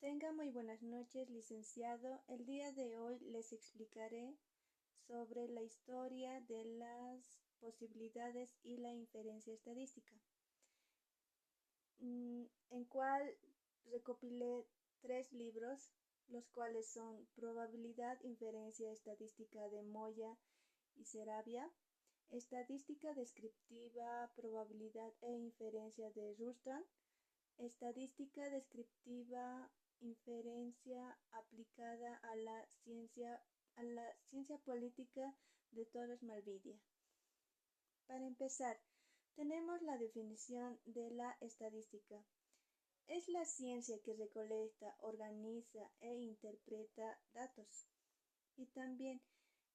Tenga muy buenas noches, licenciado. El día de hoy les explicaré sobre la historia de las posibilidades y la inferencia estadística, en cual recopilé 3 libros, los cuales son Probabilidad, Inferencia Estadística de Moya y Sarabia, Estadística Descriptiva, Probabilidad e Inferencia de Rustan, Estadística Descriptiva, Inferencia aplicada a la ciencia política de Torres Malvidia. Para empezar, tenemos la definición de la estadística. Es la ciencia que recolecta, organiza e interpreta datos. Y también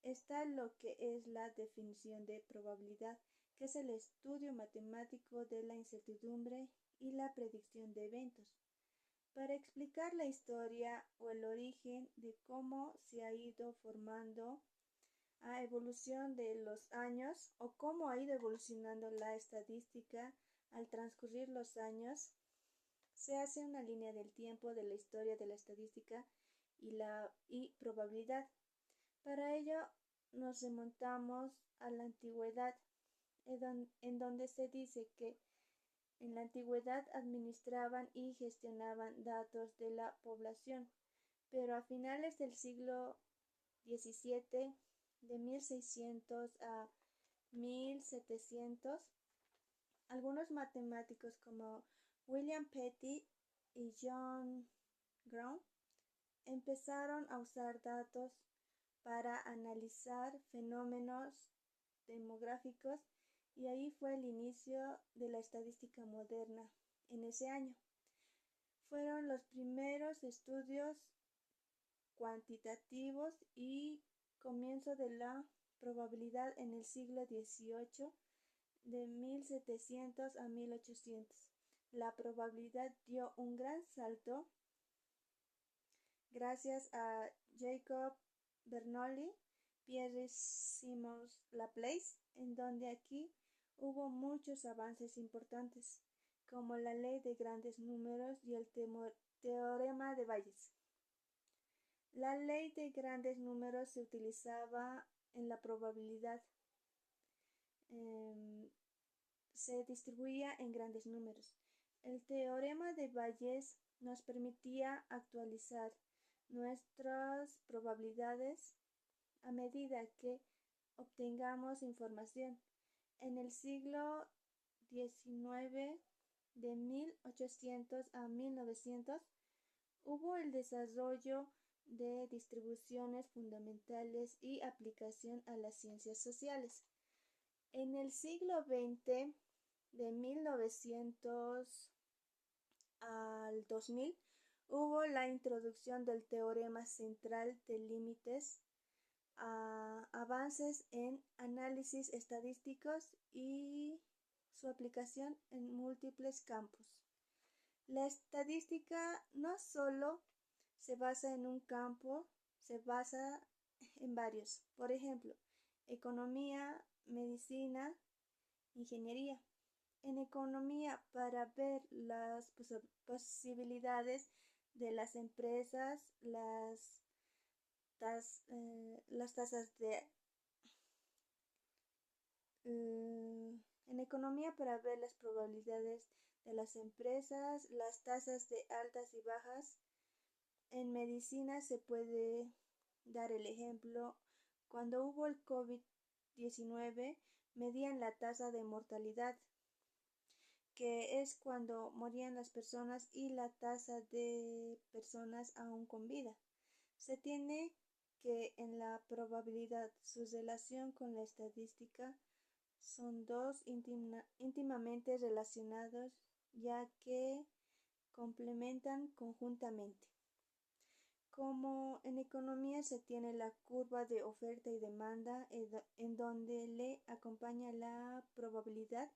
está lo que es la definición de probabilidad, que es el estudio matemático de la incertidumbre y la predicción de eventos, para explicar la historia o el origen de cómo se ha ido formando a evolución de los años o cómo ha ido evolucionando la estadística al transcurrir los años. Se hace una línea del tiempo de la historia de la estadística y probabilidad. Para ello nos remontamos a la antigüedad, en donde se dice que en la antigüedad administraban y gestionaban datos de la población, pero a finales del siglo XVII, de 1600 a 1700, algunos matemáticos como William Petty y John Brown empezaron a usar datos para analizar fenómenos demográficos, y ahí fue el inicio de la estadística moderna. En ese año fueron los primeros estudios cuantitativos y comienzo de la probabilidad en el siglo XVIII, de 1700 a 1800. La probabilidad dio un gran salto gracias a Jacob Bernoulli, Pierre Simon Laplace, en donde aquí hubo muchos avances importantes, como la ley de grandes números y el teorema de Bayes. La ley de grandes números se utilizaba en la probabilidad. Se distribuía en grandes números. El teorema de Bayes nos permitía actualizar nuestras probabilidades a medida que obtengamos información. En el siglo XIX, de 1800 a 1900, hubo el desarrollo de distribuciones fundamentales y aplicación a las ciencias sociales. En el siglo XX, de 1900 al 2000, hubo la introducción del teorema central de límites, avances en análisis estadísticos y su aplicación en múltiples campos. La estadística no solo se basa en un campo, se basa en varios. Por ejemplo, economía, medicina, ingeniería. En economía, para ver las posibilidades de las empresas, las tasas de en economía, para ver las probabilidades de las empresas, las tasas de altas y bajas. En medicina se puede dar el ejemplo: cuando hubo el COVID-19, medían la tasa de mortalidad, que es cuando morían las personas, y la tasa de personas aún con vida. Se tiene que en la probabilidad su relación con la estadística son dos íntimamente relacionados, ya que complementan conjuntamente. Como en economía se tiene la curva de oferta y demanda, en donde le acompaña la probabilidad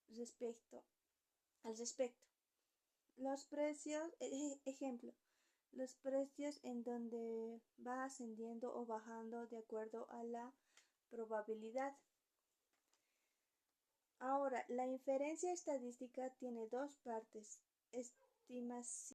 al respecto. Los precios, ejemplo, los precios en donde va ascendiendo o bajando de acuerdo a la probabilidad. Ahora, la inferencia estadística tiene dos partes: estimación